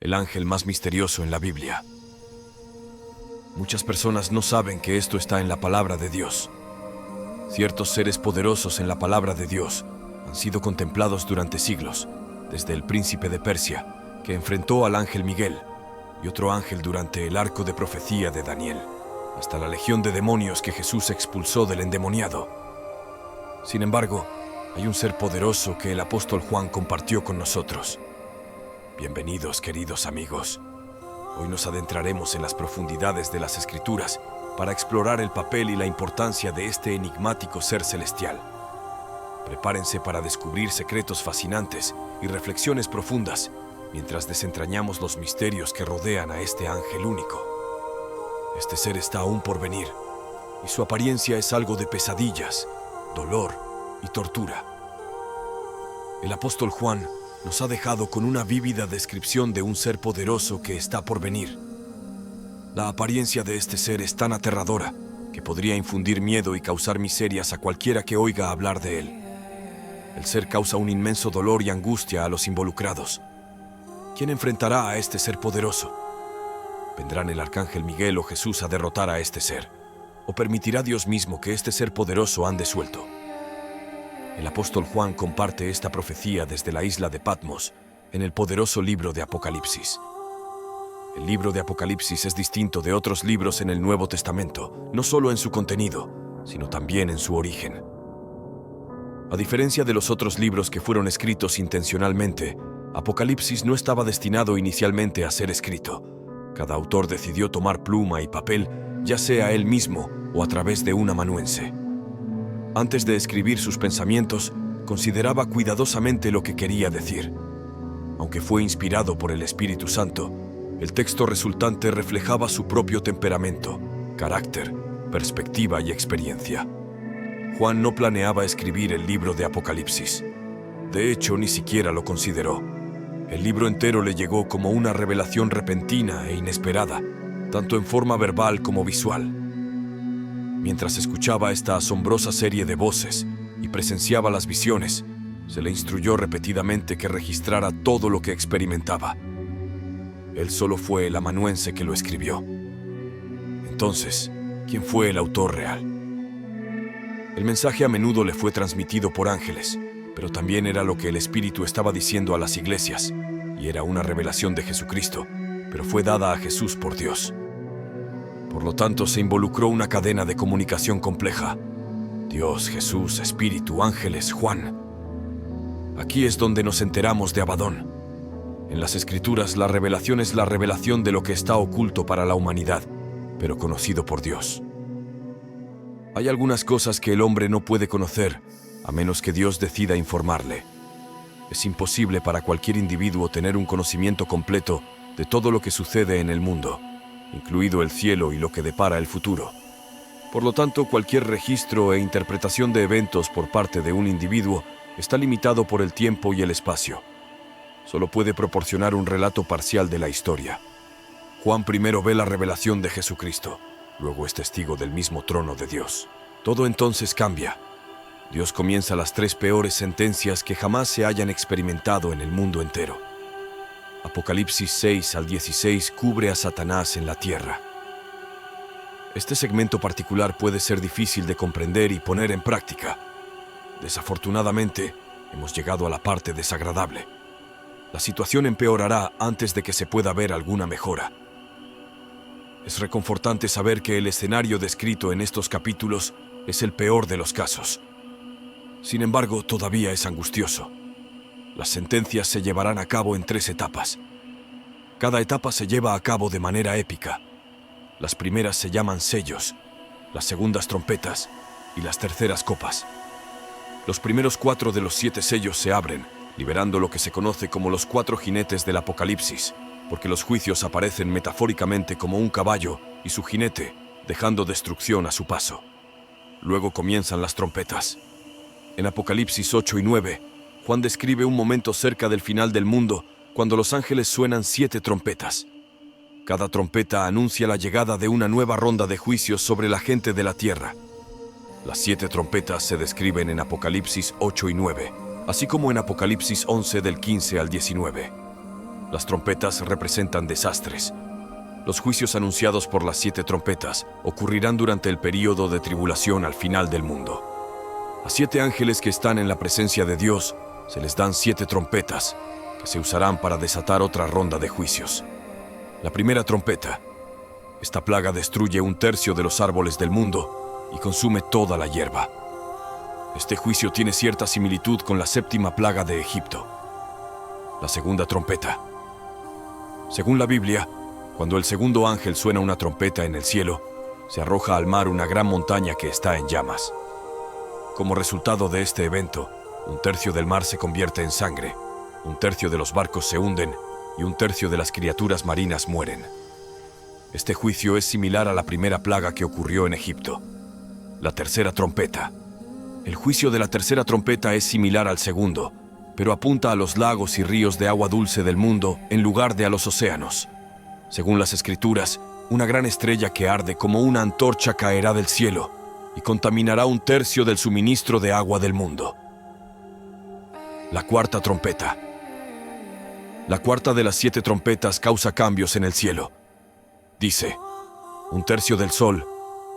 el ángel más misterioso en la Biblia. Muchas personas no saben que esto está en la palabra de Dios. Ciertos seres poderosos en la palabra de Dios han sido contemplados durante siglos, desde el príncipe de Persia, que enfrentó al ángel Miguel, y otro ángel durante el arco de profecía de Daniel, hasta la legión de demonios que Jesús expulsó del endemoniado. Sin embargo, hay un ser poderoso que el apóstol Juan compartió con nosotros. Bienvenidos, queridos amigos. Hoy nos adentraremos en las profundidades de las Escrituras para explorar el papel y la importancia de este enigmático ser celestial. Prepárense para descubrir secretos fascinantes y reflexiones profundas mientras desentrañamos los misterios que rodean a este ángel único. Este ser está aún por venir, y su apariencia es algo de pesadillas, dolor y tortura. El apóstol Juan nos ha dejado con una vívida descripción de un ser poderoso que está por venir. La apariencia de este ser es tan aterradora que podría infundir miedo y causar miserias a cualquiera que oiga hablar de él. El ser causa un inmenso dolor y angustia a los involucrados. ¿Quién enfrentará a este ser poderoso? ¿Vendrán el arcángel Miguel o Jesús a derrotar a este ser? ¿O permitirá Dios mismo que este ser poderoso ande suelto? El apóstol Juan comparte esta profecía desde la isla de Patmos en el poderoso libro de Apocalipsis. El libro de Apocalipsis es distinto de otros libros en el Nuevo Testamento, no solo en su contenido, sino también en su origen. A diferencia de los otros libros que fueron escritos intencionalmente, Apocalipsis no estaba destinado inicialmente a ser escrito. Cada autor decidió tomar pluma y papel, ya sea él mismo o a través de un amanuense. Antes de escribir sus pensamientos, consideraba cuidadosamente lo que quería decir. Aunque fue inspirado por el Espíritu Santo, el texto resultante reflejaba su propio temperamento, carácter, perspectiva y experiencia. Juan no planeaba escribir el libro de Apocalipsis. De hecho, ni siquiera lo consideró. El libro entero le llegó como una revelación repentina e inesperada, tanto en forma verbal como visual. Mientras escuchaba esta asombrosa serie de voces y presenciaba las visiones, se le instruyó repetidamente que registrara todo lo que experimentaba. Él solo fue el amanuense que lo escribió. Entonces, ¿quién fue el autor real? El mensaje a menudo le fue transmitido por ángeles, pero también era lo que el Espíritu estaba diciendo a las iglesias, y era una revelación de Jesucristo, pero fue dada a Jesús por Dios. Por lo tanto, se involucró una cadena de comunicación compleja. Dios, Jesús, Espíritu, ángeles, Juan. Aquí es donde nos enteramos de Abadón. En las Escrituras, la revelación es la revelación de lo que está oculto para la humanidad, pero conocido por Dios. Hay algunas cosas que el hombre no puede conocer, a menos que Dios decida informarle. Es imposible para cualquier individuo tener un conocimiento completo de todo lo que sucede en el mundo, incluido el cielo y lo que depara el futuro. Por lo tanto, cualquier registro e interpretación de eventos por parte de un individuo está limitado por el tiempo y el espacio. Solo puede proporcionar un relato parcial de la historia. Juan primero ve la revelación de Jesucristo, luego es testigo del mismo trono de Dios. Todo entonces cambia. Dios comienza las 3 peores sentencias que jamás se hayan experimentado en el mundo entero. Apocalipsis 6 al 16 cubre a Satanás en la tierra. Este segmento particular puede ser difícil de comprender y poner en práctica. Desafortunadamente, hemos llegado a la parte desagradable. La situación empeorará antes de que se pueda ver alguna mejora. Es reconfortante saber que el escenario descrito en estos capítulos es el peor de los casos. Sin embargo, todavía es angustioso. Las sentencias se llevarán a cabo en 3 etapas. Cada etapa se lleva a cabo de manera épica. Las primeras se llaman sellos, las segundas trompetas y las terceras copas. Los primeros 4 de los 7 sellos se abren, liberando lo que se conoce como los 4 jinetes del Apocalipsis, porque los juicios aparecen metafóricamente como un caballo y su jinete, dejando destrucción a su paso. Luego comienzan las trompetas. En Apocalipsis 8 y 9, Juan describe un momento cerca del final del mundo, cuando los ángeles suenan 7 trompetas. Cada trompeta anuncia la llegada de una nueva ronda de juicios sobre la gente de la tierra. Las 7 trompetas se describen en Apocalipsis 8 y 9, así como en Apocalipsis 11 del 15 al 19. Las trompetas representan desastres. Los juicios anunciados por las 7 trompetas ocurrirán durante el período de tribulación al final del mundo. A 7 ángeles que están en la presencia de Dios se les dan 7 trompetas que se usarán para desatar otra ronda de juicios. La primera trompeta. Esta plaga destruye 1/3 de los árboles del mundo y consume toda la hierba. Este juicio tiene cierta similitud con la 7ª plaga de Egipto. La segunda trompeta. Según la Biblia, cuando el segundo ángel suena una trompeta en el cielo, se arroja al mar una gran montaña que está en llamas. Como resultado de este evento, 1/3 del mar se convierte en sangre, 1/3 de los barcos se hunden y 1/3 de las criaturas marinas mueren. Este juicio es similar a la primera plaga que ocurrió en Egipto. La tercera trompeta. El juicio de la tercera trompeta es similar al segundo, pero apunta a los lagos y ríos de agua dulce del mundo en lugar de a los océanos. Según las Escrituras, una gran estrella que arde como una antorcha caerá del cielo y contaminará 1/3 del suministro de agua del mundo. La cuarta trompeta. La cuarta de las 7 trompetas causa cambios en el cielo. Dice, 1/3 del sol,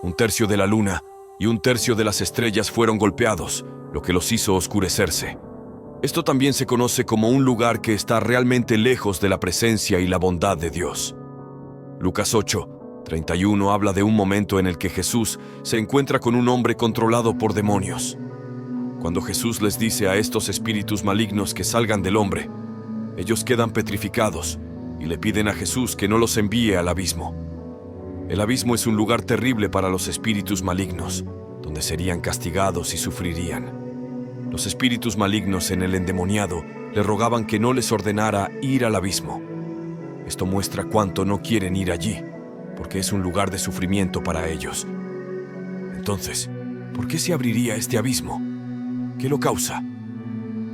1/3 de la luna y 1/3 de las estrellas fueron golpeados, lo que los hizo oscurecerse. Esto también se conoce como un lugar que está realmente lejos de la presencia y la bondad de Dios. Lucas 8:31 habla de un momento en el que Jesús se encuentra con un hombre controlado por demonios. Cuando Jesús les dice a estos espíritus malignos que salgan del hombre, ellos quedan petrificados y le piden a Jesús que no los envíe al abismo. El abismo es un lugar terrible para los espíritus malignos, donde serían castigados y sufrirían. Los espíritus malignos en el endemoniado le rogaban que no les ordenara ir al abismo. Esto muestra cuánto no quieren ir allí, porque es un lugar de sufrimiento para ellos. Entonces, ¿por qué se abriría este abismo? ¿Qué lo causa?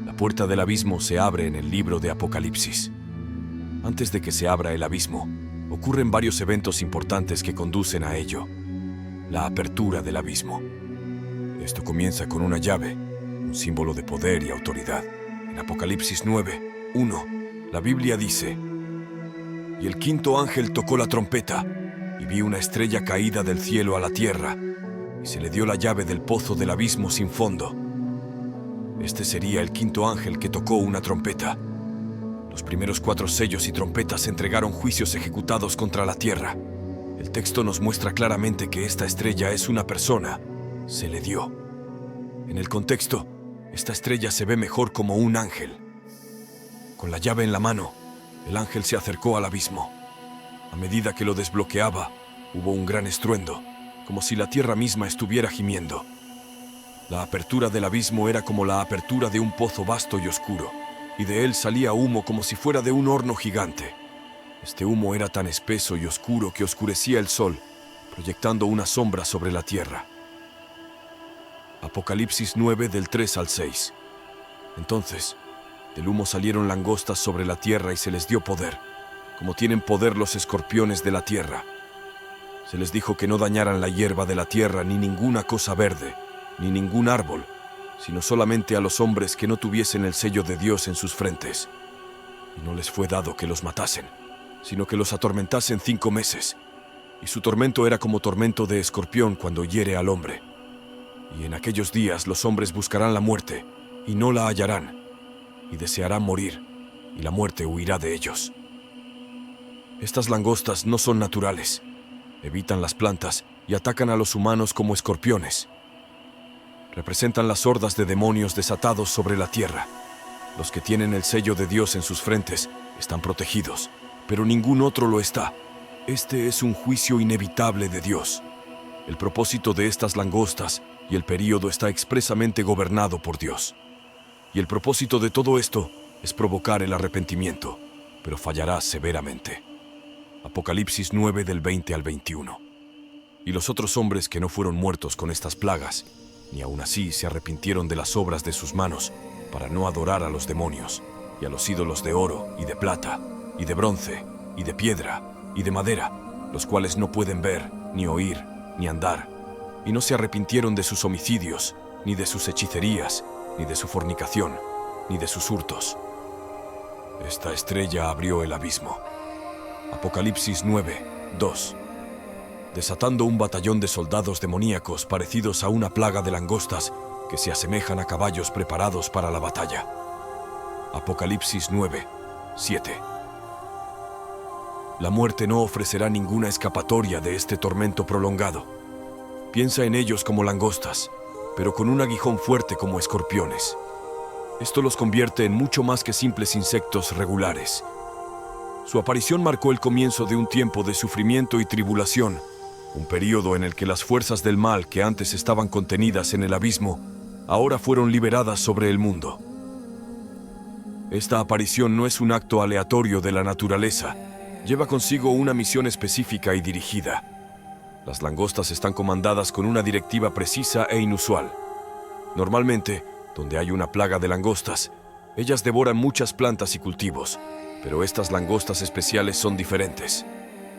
La puerta del abismo se abre en el libro de Apocalipsis. Antes de que se abra el abismo, ocurren varios eventos importantes que conducen a ello. La apertura del abismo. Esto comienza con una llave, un símbolo de poder y autoridad. En Apocalipsis 9:1, la Biblia dice: Y el quinto ángel tocó la trompeta, y vi una estrella caída del cielo a la tierra, y se le dio la llave del pozo del abismo sin fondo. Este sería el quinto ángel que tocó una trompeta. Los primeros 4 sellos y trompetas entregaron juicios ejecutados contra la tierra. El texto nos muestra claramente que esta estrella es una persona. Se le dio. En el contexto, esta estrella se ve mejor como un ángel. Con la llave en la mano, el ángel se acercó al abismo. A medida que lo desbloqueaba, hubo un gran estruendo, como si la tierra misma estuviera gimiendo. La apertura del abismo era como la apertura de un pozo vasto y oscuro, y de él salía humo como si fuera de un horno gigante. Este humo era tan espeso y oscuro que oscurecía el sol, proyectando una sombra sobre la tierra. Apocalipsis 9 del 3 al 6. Entonces, del humo salieron langostas sobre la tierra y se les dio poder, como tienen poder los escorpiones de la tierra. Se les dijo que no dañaran la hierba de la tierra ni ninguna cosa verde, ni ningún árbol, sino solamente a los hombres que no tuviesen el sello de Dios en sus frentes. Y no les fue dado que los matasen, sino que los atormentasen 5 meses, y su tormento era como tormento de escorpión cuando hiere al hombre. Y en aquellos días los hombres buscarán la muerte, y no la hallarán, y desearán morir, y la muerte huirá de ellos. Estas langostas no son naturales, evitan las plantas y atacan a los humanos como escorpiones. Representan las hordas de demonios desatados sobre la tierra. Los que tienen el sello de Dios en sus frentes están protegidos, pero ningún otro lo está. Este es un juicio inevitable de Dios. El propósito de estas langostas y el período está expresamente gobernado por Dios. Y el propósito de todo esto es provocar el arrepentimiento, pero fallará severamente. Apocalipsis 9 del 20 al 21. Y los otros hombres que no fueron muertos con estas plagas, ni aun así se arrepintieron de las obras de sus manos para no adorar a los demonios y a los ídolos de oro y de plata y de bronce y de piedra y de madera, los cuales no pueden ver, ni oír, ni andar, y no se arrepintieron de sus homicidios, ni de sus hechicerías, ni de su fornicación, ni de sus hurtos. Esta estrella abrió el abismo. Apocalipsis 9, 2. Desatando un batallón de soldados demoníacos parecidos a una plaga de langostas que se asemejan a caballos preparados para la batalla. Apocalipsis 9, 7. La muerte no ofrecerá ninguna escapatoria de este tormento prolongado. Piensa en ellos como langostas, pero con un aguijón fuerte como escorpiones. Esto los convierte en mucho más que simples insectos regulares. Su aparición marcó el comienzo de un tiempo de sufrimiento y tribulación, un período en el que las fuerzas del mal que antes estaban contenidas en el abismo, ahora fueron liberadas sobre el mundo. Esta aparición no es un acto aleatorio de la naturaleza, lleva consigo una misión específica y dirigida. Las langostas están comandadas con una directiva precisa e inusual. Normalmente, donde hay una plaga de langostas, ellas devoran muchas plantas y cultivos, pero estas langostas especiales son diferentes.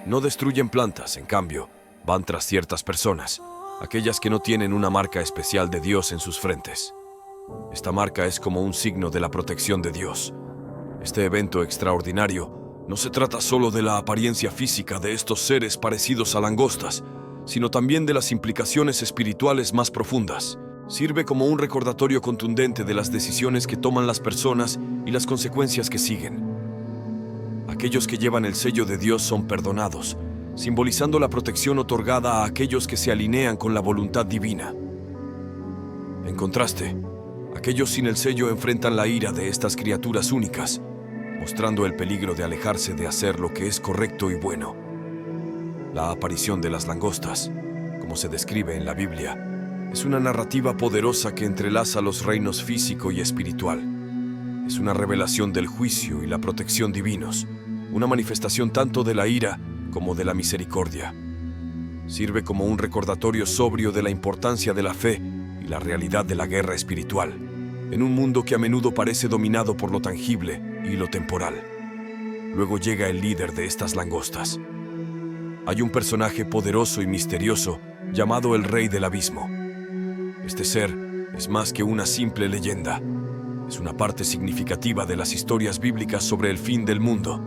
No destruyen plantas, en cambio, van tras ciertas personas, aquellas que no tienen una marca especial de Dios en sus frentes. Esta marca es como un signo de la protección de Dios. Este evento extraordinario no se trata solo de la apariencia física de estos seres parecidos a langostas, sino también de las implicaciones espirituales más profundas. Sirve como un recordatorio contundente de las decisiones que toman las personas y las consecuencias que siguen. Aquellos que llevan el sello de Dios son perdonados, simbolizando la protección otorgada a aquellos que se alinean con la voluntad divina. En contraste, aquellos sin el sello enfrentan la ira de estas criaturas únicas, mostrando el peligro de alejarse de hacer lo que es correcto y bueno. La aparición de las langostas, como se describe en la Biblia, es una narrativa poderosa que entrelaza los reinos físico y espiritual. Es una revelación del juicio y la protección divinos, una manifestación tanto de la ira como de la misericordia. Sirve como un recordatorio sobrio de la importancia de la fe y la realidad de la guerra espiritual, en un mundo que a menudo parece dominado por lo tangible y lo temporal. Luego llega el líder de estas langostas. Hay un personaje poderoso y misterioso llamado el Rey del Abismo. Este ser es más que una simple leyenda. Es una parte significativa de las historias bíblicas sobre el fin del mundo.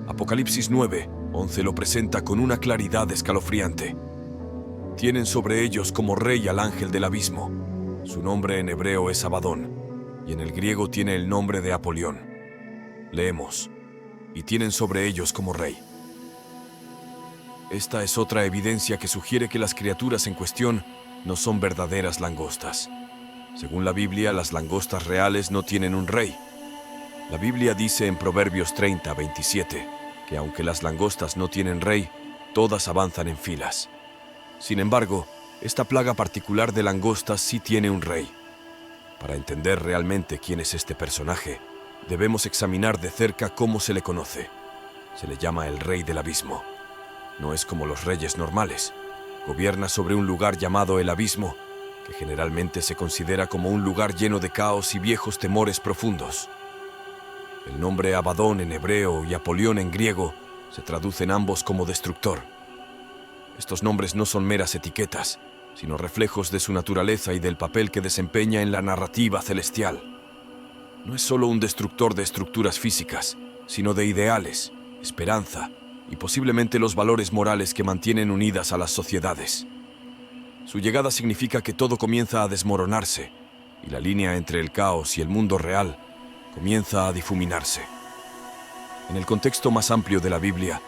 Apocalipsis 9, 11 lo presenta con una claridad escalofriante. Tienen sobre ellos como rey al ángel del abismo. Su nombre en hebreo es Abadón, y en el griego tiene el nombre de Apolión. Leemos: y tienen sobre ellos como rey. Esta es otra evidencia que sugiere que las criaturas en cuestión no son verdaderas langostas. Según la Biblia, las langostas reales no tienen un rey. La Biblia dice en Proverbios 30, 27, que aunque las langostas no tienen rey, todas avanzan en filas. Sin embargo, esta plaga particular de langostas sí tiene un rey. Para entender realmente quién es este personaje, debemos examinar de cerca cómo se le conoce. Se le llama el Rey del Abismo. No es como los reyes normales. Gobierna sobre un lugar llamado el Abismo, que generalmente se considera como un lugar lleno de caos y viejos temores profundos. El nombre Abadón en hebreo y Apolión en griego se traducen ambos como destructor. Estos nombres no son meras etiquetas, sino reflejos de su naturaleza y del papel que desempeña en la narrativa celestial. No es solo un destructor de estructuras físicas, sino de ideales, esperanza y posiblemente los valores morales que mantienen unidas a las sociedades. Su llegada significa que todo comienza a desmoronarse y la línea entre el caos y el mundo real comienza a difuminarse. En el contexto más amplio de la Biblia,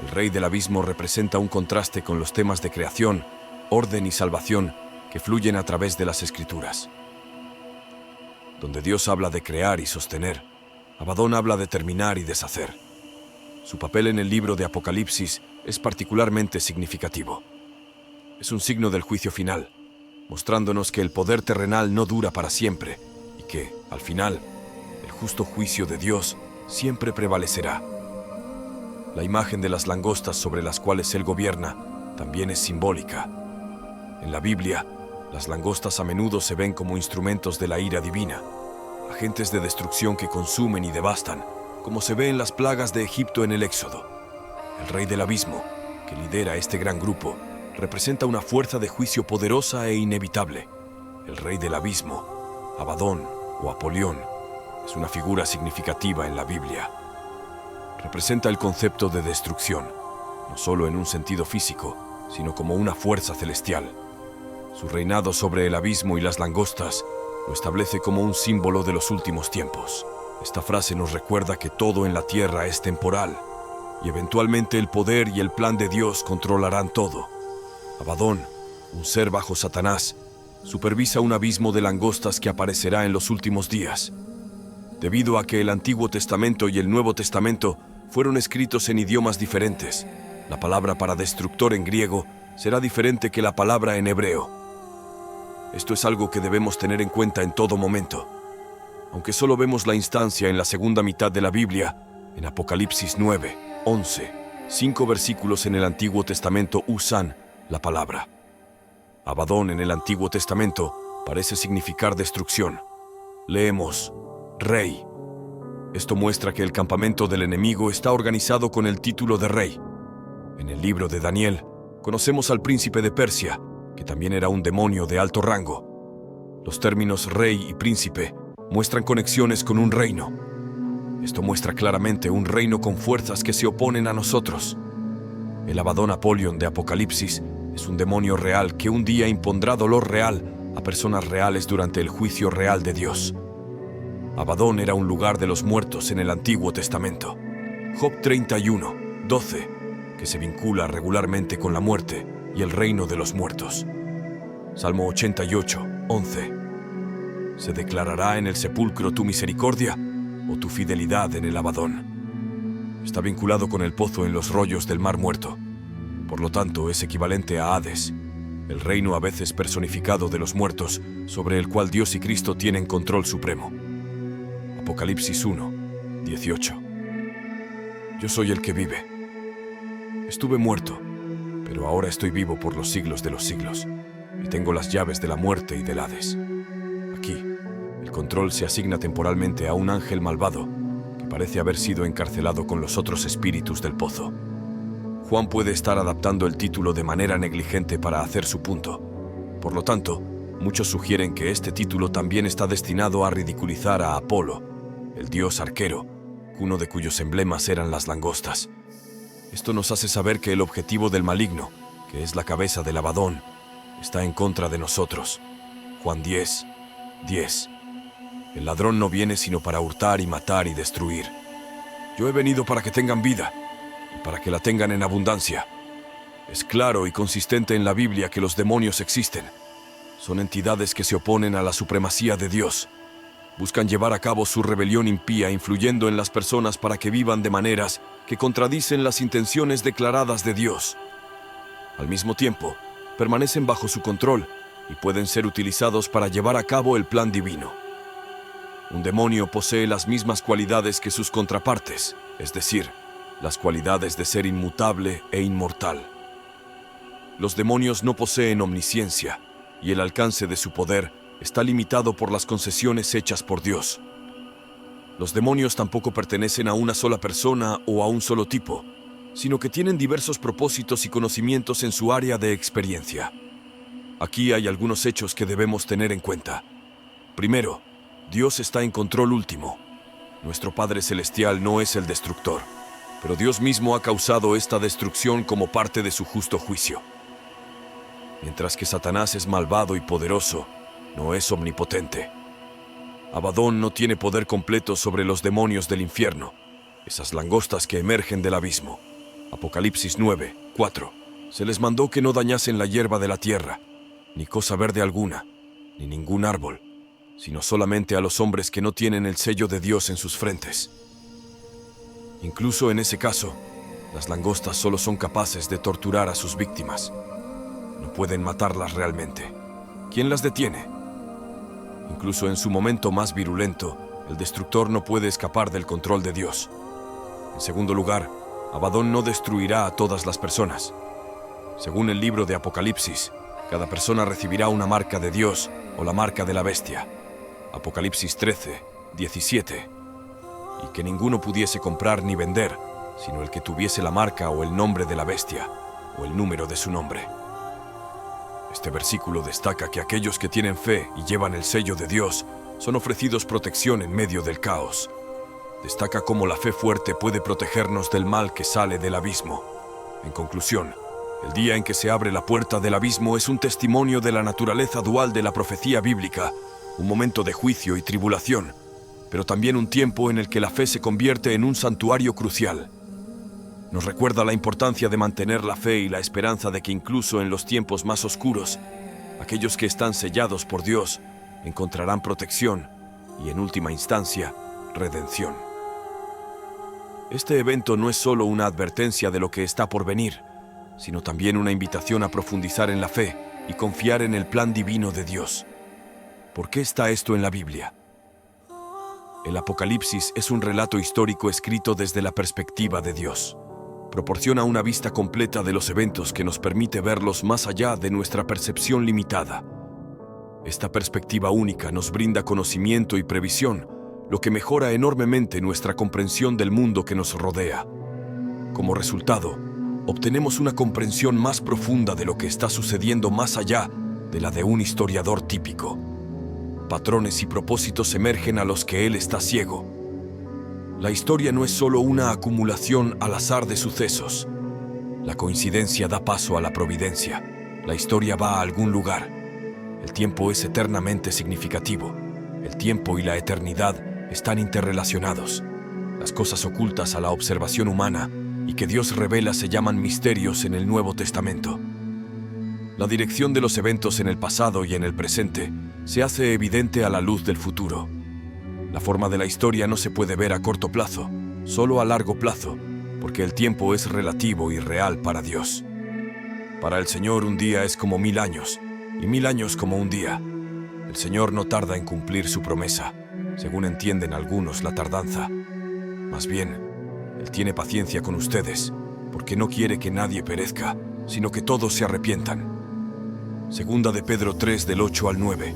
el Rey del Abismo representa un contraste con los temas de creación, orden y salvación que fluyen a través de las Escrituras. Donde Dios habla de crear y sostener, Abadón habla de terminar y deshacer. Su papel en el libro de Apocalipsis es particularmente significativo. Es un signo del juicio final, mostrándonos que el poder terrenal no dura para siempre y que, al final, el justo juicio de Dios siempre prevalecerá. La imagen de las langostas sobre las cuales Él gobierna también es simbólica. En la Biblia, las langostas a menudo se ven como instrumentos de la ira divina, agentes de destrucción que consumen y devastan, como se ve en las plagas de Egipto en el Éxodo. El Rey del Abismo, que lidera este gran grupo, representa una fuerza de juicio poderosa e inevitable. El Rey del Abismo, Abadón o Apolión, es una figura significativa en la Biblia. Representa el concepto de destrucción, no solo en un sentido físico, sino como una fuerza celestial. Su reinado sobre el abismo y las langostas lo establece como un símbolo de los últimos tiempos. Esta frase nos recuerda que todo en la tierra es temporal, y eventualmente el poder y el plan de Dios controlarán todo. Abadón, un ser bajo Satanás, supervisa un abismo de langostas que aparecerá en los últimos días. Debido a que el Antiguo Testamento y el Nuevo Testamento fueron escritos en idiomas diferentes, la palabra para destructor en griego será diferente que la palabra en hebreo. Esto es algo que debemos tener en cuenta en todo momento. Aunque solo vemos la instancia en la segunda mitad de la Biblia, en Apocalipsis 9, 11, 5 versículos en el Antiguo Testamento usan la palabra. Abadón en el Antiguo Testamento parece significar destrucción. Leemos, Rey. Esto muestra que el campamento del enemigo está organizado con el título de rey. En el libro de Daniel, conocemos al príncipe de Persia, que también era un demonio de alto rango. Los términos rey y príncipe muestran conexiones con un reino. Esto muestra claramente un reino con fuerzas que se oponen a nosotros. El Abadón Apolión de Apocalipsis es un demonio real que un día impondrá dolor real a personas reales durante el juicio real de Dios. Abadón era un lugar de los muertos en el Antiguo Testamento. Job 31, 12, que se vincula regularmente con la muerte y el reino de los muertos. Salmo 88, 11. ¿Se declarará en el sepulcro tu misericordia o tu fidelidad en el Abadón? Está vinculado con el pozo en los rollos del Mar Muerto. Por lo tanto, es equivalente a Hades, el reino a veces personificado de los muertos, sobre el cual Dios y Cristo tienen control supremo. Apocalipsis 1, 18. Yo soy el que vive. Estuve muerto, pero ahora estoy vivo por los siglos de los siglos, y tengo las llaves de la muerte y del Hades. Aquí, el control se asigna temporalmente a un ángel malvado que parece haber sido encarcelado con los otros espíritus del pozo. Juan puede estar adaptando el título de manera negligente para hacer su punto. Por lo tanto, muchos sugieren que este título también está destinado a ridiculizar a Apolo, el dios arquero, uno de cuyos emblemas eran las langostas. Esto nos hace saber que el objetivo del maligno, que es la cabeza del Abadón, está en contra de nosotros. Juan 10, 10. El ladrón no viene sino para hurtar y matar y destruir. Yo he venido para que tengan vida, y para que la tengan en abundancia. Es claro y consistente en la Biblia que los demonios existen. Son entidades que se oponen a la supremacía de Dios. Buscan llevar a cabo su rebelión impía, influyendo en las personas para que vivan de maneras que contradicen las intenciones declaradas de Dios. Al mismo tiempo, permanecen bajo su control y pueden ser utilizados para llevar a cabo el plan divino. Un demonio posee las mismas cualidades que sus contrapartes, es decir, las cualidades de ser inmutable e inmortal. Los demonios no poseen omnisciencia, y el alcance de su poder está limitado por las concesiones hechas por Dios. Los demonios tampoco pertenecen a una sola persona o a un solo tipo, sino que tienen diversos propósitos y conocimientos en su área de experiencia. Aquí hay algunos hechos que debemos tener en cuenta. Primero, Dios está en control último. Nuestro Padre Celestial no es el destructor, pero Dios mismo ha causado esta destrucción como parte de su justo juicio. Mientras que Satanás es malvado y poderoso, no es omnipotente. Abadón no tiene poder completo sobre los demonios del infierno, esas langostas que emergen del abismo. Apocalipsis 9, 4. Se les mandó que no dañasen la hierba de la tierra, ni cosa verde alguna, ni ningún árbol, sino solamente a los hombres que no tienen el sello de Dios en sus frentes. Incluso en ese caso, las langostas solo son capaces de torturar a sus víctimas. No pueden matarlas realmente. ¿Quién las detiene? Incluso en su momento más virulento, el destructor no puede escapar del control de Dios. En segundo lugar, Abadón no destruirá a todas las personas. Según el libro de Apocalipsis, cada persona recibirá una marca de Dios o la marca de la bestia. Apocalipsis 13, 17. Y que ninguno pudiese comprar ni vender, sino el que tuviese la marca o el nombre de la bestia, o el número de su nombre. Este versículo destaca que aquellos que tienen fe y llevan el sello de Dios son ofrecidos protección en medio del caos. Destaca cómo la fe fuerte puede protegernos del mal que sale del abismo. En conclusión, el día en que se abre la puerta del abismo es un testimonio de la naturaleza dual de la profecía bíblica, un momento de juicio y tribulación, pero también un tiempo en el que la fe se convierte en un santuario crucial. Nos recuerda la importancia de mantener la fe y la esperanza de que incluso en los tiempos más oscuros, aquellos que están sellados por Dios encontrarán protección y, en última instancia, redención. Este evento no es solo una advertencia de lo que está por venir, sino también una invitación a profundizar en la fe y confiar en el plan divino de Dios. ¿Por qué está esto en la Biblia? El Apocalipsis es un relato histórico escrito desde la perspectiva de Dios. Proporciona una vista completa de los eventos que nos permite verlos más allá de nuestra percepción limitada. Esta perspectiva única nos brinda conocimiento y previsión, lo que mejora enormemente nuestra comprensión del mundo que nos rodea. Como resultado, obtenemos una comprensión más profunda de lo que está sucediendo más allá de la de un historiador típico. Patrones y propósitos emergen a los que él está ciego. La historia no es solo una acumulación al azar de sucesos. La coincidencia da paso a la providencia. La historia va a algún lugar. El tiempo es eternamente significativo. El tiempo y la eternidad están interrelacionados. Las cosas ocultas a la observación humana y que Dios revela se llaman misterios en el Nuevo Testamento. La dirección de los eventos en el pasado y en el presente se hace evidente a la luz del futuro. La forma de la historia no se puede ver a corto plazo, solo a largo plazo, porque el tiempo es relativo y real para Dios. Para el Señor un día es como 1000 años, y 1000 años como un día. El Señor no tarda en cumplir su promesa, según entienden algunos la tardanza. Más bien, Él tiene paciencia con ustedes, porque no quiere que nadie perezca, sino que todos se arrepientan. Segunda de Pedro 3 del 8 al 9.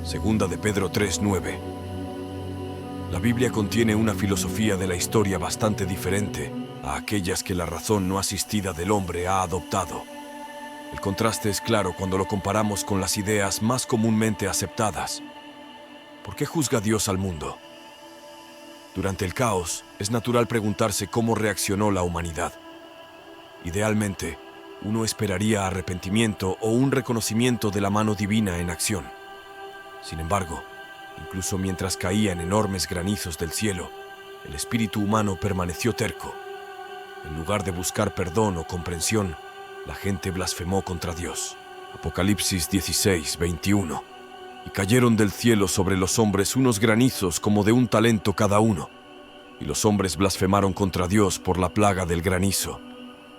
Segunda de Pedro 3, 9. La Biblia contiene una filosofía de la historia bastante diferente a aquellas que la razón no asistida del hombre ha adoptado. El contraste es claro cuando lo comparamos con las ideas más comúnmente aceptadas. ¿Por qué juzga Dios al mundo? Durante el caos, es natural preguntarse cómo reaccionó la humanidad. Idealmente, uno esperaría arrepentimiento o un reconocimiento de la mano divina en acción. Sin embargo, incluso mientras caían enormes granizos del cielo, el espíritu humano permaneció terco. En lugar de buscar perdón o comprensión, la gente blasfemó contra Dios. Apocalipsis 16, 21. Y cayeron del cielo sobre los hombres unos granizos como de un talento cada uno. Y los hombres blasfemaron contra Dios por la plaga del granizo,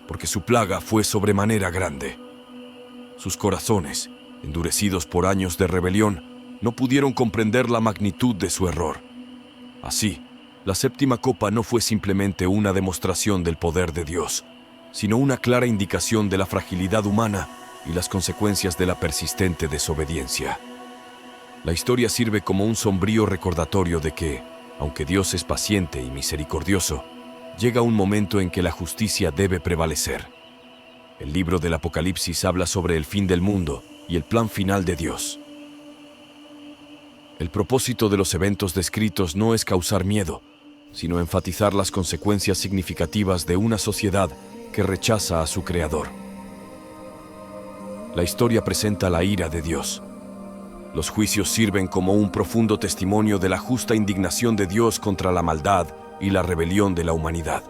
porque su plaga fue sobremanera grande. Sus corazones, endurecidos por años de rebelión, no pudieron comprender la magnitud de su error. Así, la séptima copa no fue simplemente una demostración del poder de Dios, sino una clara indicación de la fragilidad humana y las consecuencias de la persistente desobediencia. La historia sirve como un sombrío recordatorio de que, aunque Dios es paciente y misericordioso, llega un momento en que la justicia debe prevalecer. El libro del Apocalipsis habla sobre el fin del mundo y el plan final de Dios. El propósito de los eventos descritos no es causar miedo, sino enfatizar las consecuencias significativas de una sociedad que rechaza a su Creador. La historia presenta la ira de Dios. Los juicios sirven como un profundo testimonio de la justa indignación de Dios contra la maldad y la rebelión de la humanidad.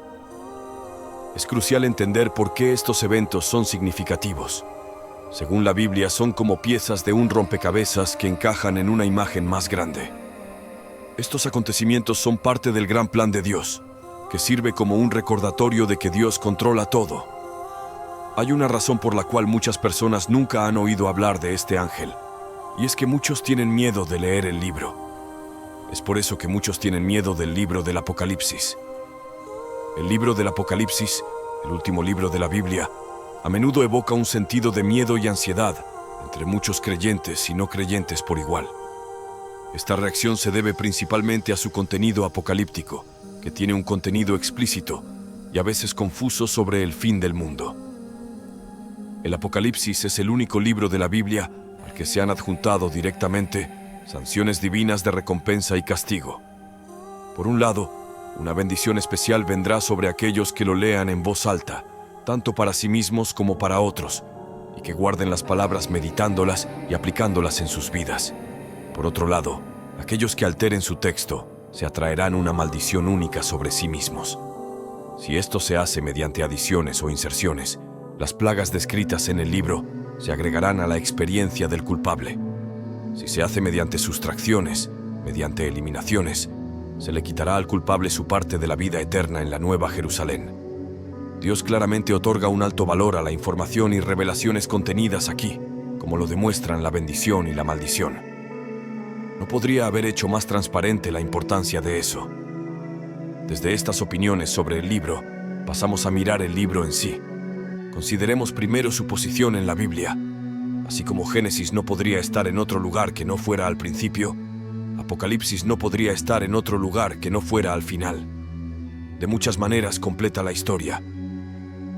Es crucial entender por qué estos eventos son significativos. Según la Biblia, son como piezas de un rompecabezas que encajan en una imagen más grande. Estos acontecimientos son parte del gran plan de Dios, que sirve como un recordatorio de que Dios controla todo. Hay una razón por la cual muchas personas nunca han oído hablar de este ángel, y es que muchos tienen miedo de leer el libro. Es por eso que muchos tienen miedo del libro del Apocalipsis. El libro del Apocalipsis, el último libro de la Biblia, a menudo evoca un sentido de miedo y ansiedad entre muchos creyentes y no creyentes por igual. Esta reacción se debe principalmente a su contenido apocalíptico, que tiene un contenido explícito y a veces confuso sobre el fin del mundo. El Apocalipsis es el único libro de la Biblia al que se han adjuntado directamente sanciones divinas de recompensa y castigo. Por un lado, una bendición especial vendrá sobre aquellos que lo lean en voz alta, tanto para sí mismos como para otros, y que guarden las palabras meditándolas y aplicándolas en sus vidas. Por otro lado, aquellos que alteren su texto se atraerán una maldición única sobre sí mismos. Si esto se hace mediante adiciones o inserciones, las plagas descritas en el libro se agregarán a la experiencia del culpable. Si se hace mediante sustracciones, mediante eliminaciones, se le quitará al culpable su parte de la vida eterna en la Nueva Jerusalén. Dios claramente otorga un alto valor a la información y revelaciones contenidas aquí, como lo demuestran la bendición y la maldición. No podría haber hecho más transparente la importancia de eso. Desde estas opiniones sobre el libro, pasamos a mirar el libro en sí. Consideremos primero su posición en la Biblia. Así como Génesis no podría estar en otro lugar que no fuera al principio, Apocalipsis no podría estar en otro lugar que no fuera al final. De muchas maneras completa la historia.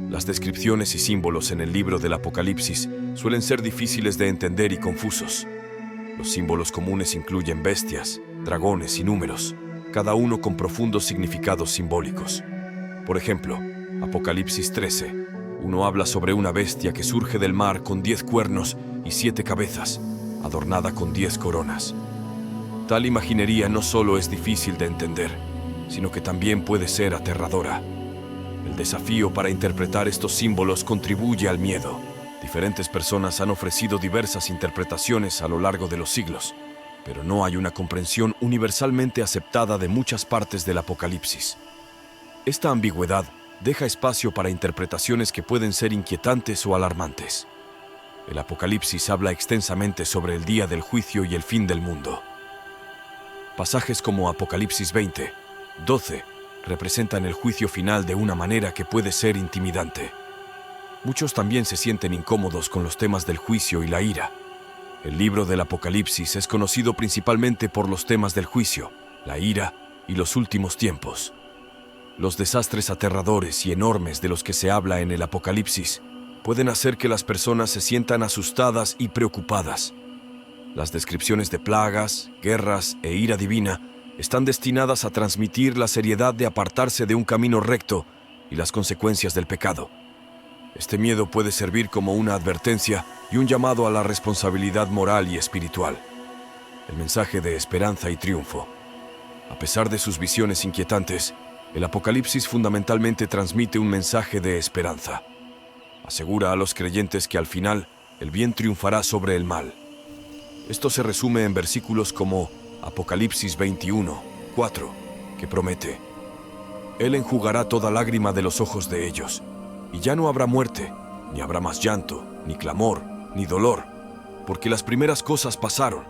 Las descripciones y símbolos en el libro del Apocalipsis suelen ser difíciles de entender y confusos. Los símbolos comunes incluyen bestias, dragones y números, cada uno con profundos significados simbólicos. Por ejemplo, Apocalipsis 13, uno habla sobre una bestia que surge del mar con 10 cuernos y 7 cabezas, adornada con 10 coronas. Tal imaginería no solo es difícil de entender, sino que también puede ser aterradora. El desafío para interpretar estos símbolos contribuye al miedo. Diferentes personas han ofrecido diversas interpretaciones a lo largo de los siglos, pero no hay una comprensión universalmente aceptada de muchas partes del Apocalipsis. Esta ambigüedad deja espacio para interpretaciones que pueden ser inquietantes o alarmantes. El Apocalipsis habla extensamente sobre el día del juicio y el fin del mundo. Pasajes como Apocalipsis 20, 12 representan el juicio final de una manera que puede ser intimidante. Muchos también se sienten incómodos con los temas del juicio y la ira. El libro del Apocalipsis es conocido principalmente por los temas del juicio, la ira y los últimos tiempos. Los desastres aterradores y enormes de los que se habla en el Apocalipsis pueden hacer que las personas se sientan asustadas y preocupadas. Las descripciones de plagas, guerras e ira divina están destinadas a transmitir la seriedad de apartarse de un camino recto y las consecuencias del pecado. Este miedo puede servir como una advertencia y un llamado a la responsabilidad moral y espiritual. El mensaje de esperanza y triunfo. A pesar de sus visiones inquietantes, el Apocalipsis fundamentalmente transmite un mensaje de esperanza. Asegura a los creyentes que al final el bien triunfará sobre el mal. Esto se resume en versículos como Apocalipsis 21, 4, que promete: Él enjugará toda lágrima de los ojos de ellos, y ya no habrá muerte, ni habrá más llanto, ni clamor, ni dolor, porque las primeras cosas pasaron.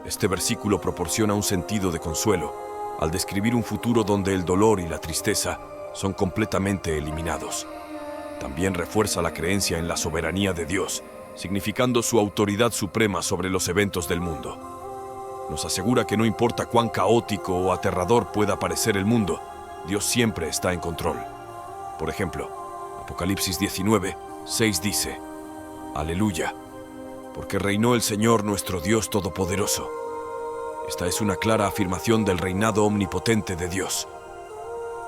Este versículo proporciona un sentido de consuelo al describir un futuro donde el dolor y la tristeza son completamente eliminados. También refuerza la creencia en la soberanía de Dios, significando su autoridad suprema sobre los eventos del mundo. Nos asegura que no importa cuán caótico o aterrador pueda parecer el mundo, Dios siempre está en control. Por ejemplo, Apocalipsis 19, 6 dice: Aleluya, porque reinó el Señor nuestro Dios Todopoderoso. Esta es una clara afirmación del reinado omnipotente de Dios.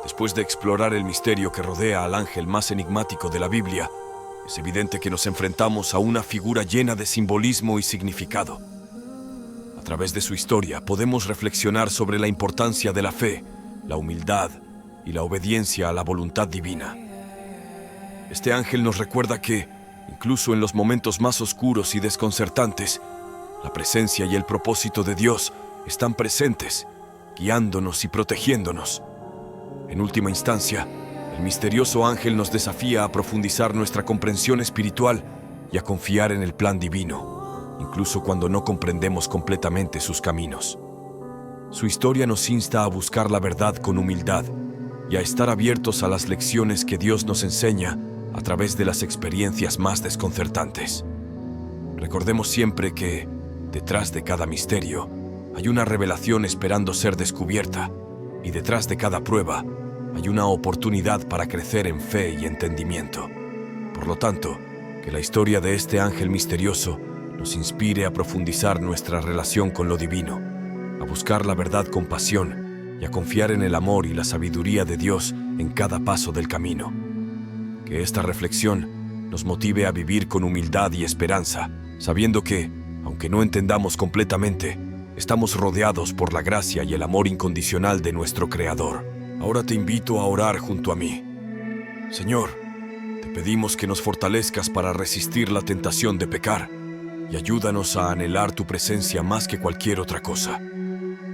Después de explorar el misterio que rodea al ángel más enigmático de la Biblia, es evidente que nos enfrentamos a una figura llena de simbolismo y significado. A través de su historia podemos reflexionar sobre la importancia de la fe, la humildad y la obediencia a la voluntad divina. Este ángel nos recuerda que, incluso en los momentos más oscuros y desconcertantes, la presencia y el propósito de Dios están presentes, guiándonos y protegiéndonos. En última instancia, el misterioso ángel nos desafía a profundizar nuestra comprensión espiritual y a confiar en el plan divino, incluso cuando no comprendemos completamente sus caminos. Su historia nos insta a buscar la verdad con humildad y a estar abiertos a las lecciones que Dios nos enseña a través de las experiencias más desconcertantes. Recordemos siempre que, detrás de cada misterio, hay una revelación esperando ser descubierta, y detrás de cada prueba, hay una oportunidad para crecer en fe y entendimiento. Por lo tanto, que la historia de este ángel misterioso nos inspire a profundizar nuestra relación con lo divino, a buscar la verdad con pasión y a confiar en el amor y la sabiduría de Dios en cada paso del camino. Que esta reflexión nos motive a vivir con humildad y esperanza, sabiendo que, aunque no entendamos completamente, estamos rodeados por la gracia y el amor incondicional de nuestro Creador. Ahora te invito a orar junto a mí. Señor, te pedimos que nos fortalezcas para resistir la tentación de pecar y ayúdanos a anhelar tu presencia más que cualquier otra cosa.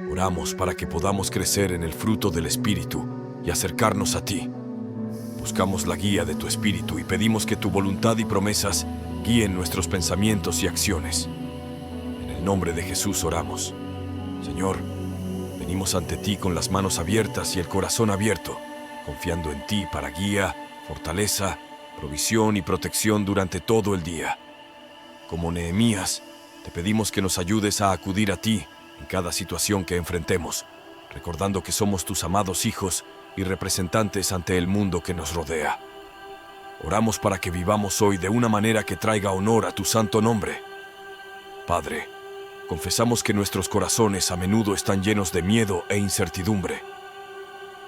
Oramos para que podamos crecer en el fruto del Espíritu y acercarnos a ti. Buscamos la guía de tu Espíritu y pedimos que tu voluntad y promesas guíen nuestros pensamientos y acciones. En el nombre de Jesús oramos. Señor, venimos ante ti con las manos abiertas y el corazón abierto, confiando en ti para guía, fortaleza, provisión y protección durante todo el día. Como Nehemías, te pedimos que nos ayudes a acudir a ti en cada situación que enfrentemos, recordando que somos tus amados hijos y representantes ante el mundo que nos rodea. Oramos para que vivamos hoy de una manera que traiga honor a tu santo nombre. Padre, confesamos que nuestros corazones a menudo están llenos de miedo e incertidumbre.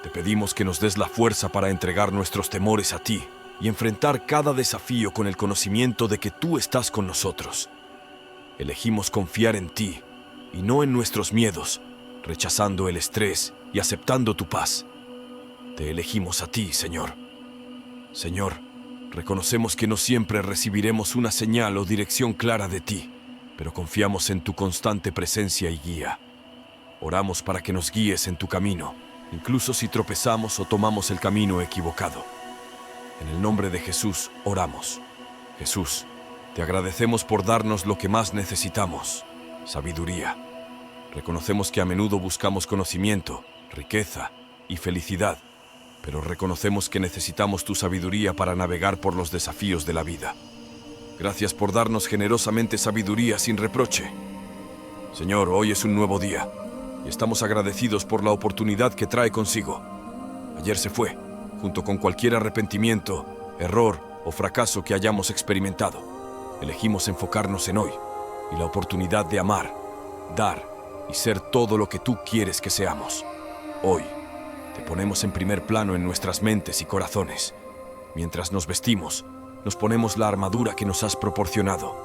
Te pedimos que nos des la fuerza para entregar nuestros temores a ti y enfrentar cada desafío con el conocimiento de que tú estás con nosotros. Elegimos confiar en ti y no en nuestros miedos, rechazando el estrés y aceptando tu paz. Te elegimos a ti, Señor. Señor, reconocemos que no siempre recibiremos una señal o dirección clara de ti, pero confiamos en tu constante presencia y guía. Oramos para que nos guíes en tu camino, incluso si tropezamos o tomamos el camino equivocado. En el nombre de Jesús oramos. Jesús, te agradecemos por darnos lo que más necesitamos, sabiduría. Reconocemos que a menudo buscamos conocimiento, riqueza y felicidad, pero reconocemos que necesitamos tu sabiduría para navegar por los desafíos de la vida. Gracias por darnos generosamente sabiduría sin reproche. Señor, hoy es un nuevo día y estamos agradecidos por la oportunidad que trae consigo. Ayer se fue, junto con cualquier arrepentimiento, error o fracaso que hayamos experimentado. Elegimos enfocarnos en hoy y la oportunidad de amar, dar y ser todo lo que tú quieres que seamos. Hoy te ponemos en primer plano en nuestras mentes y corazones. Mientras nos vestimos, nos ponemos la armadura que nos has proporcionado,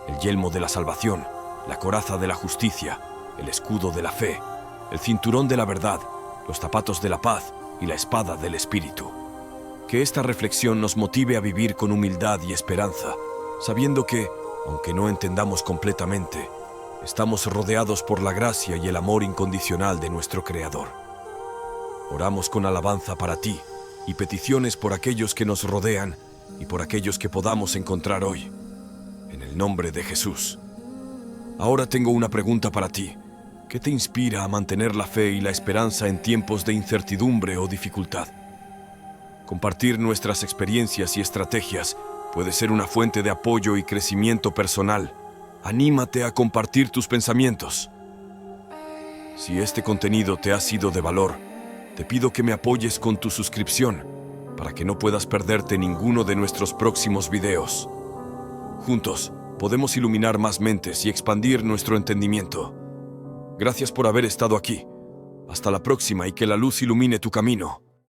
el yelmo de la salvación, la coraza de la justicia, el escudo de la fe, el cinturón de la verdad, los zapatos de la paz y la espada del Espíritu. Que esta reflexión nos motive a vivir con humildad y esperanza, sabiendo que, aunque no entendamos completamente, estamos rodeados por la gracia y el amor incondicional de nuestro Creador. Oramos con alabanza para ti y peticiones por aquellos que nos rodean y por aquellos que podamos encontrar hoy. En el nombre de Jesús. Ahora tengo una pregunta para ti. ¿Qué te inspira a mantener la fe y la esperanza en tiempos de incertidumbre o dificultad? Compartir nuestras experiencias y estrategias puede ser una fuente de apoyo y crecimiento personal. Anímate a compartir tus pensamientos. Si este contenido te ha sido de valor, te pido que me apoyes con tu suscripción para que no puedas perderte ninguno de nuestros próximos videos. Juntos, podemos iluminar más mentes y expandir nuestro entendimiento. Gracias por haber estado aquí. Hasta la próxima y que la luz ilumine tu camino.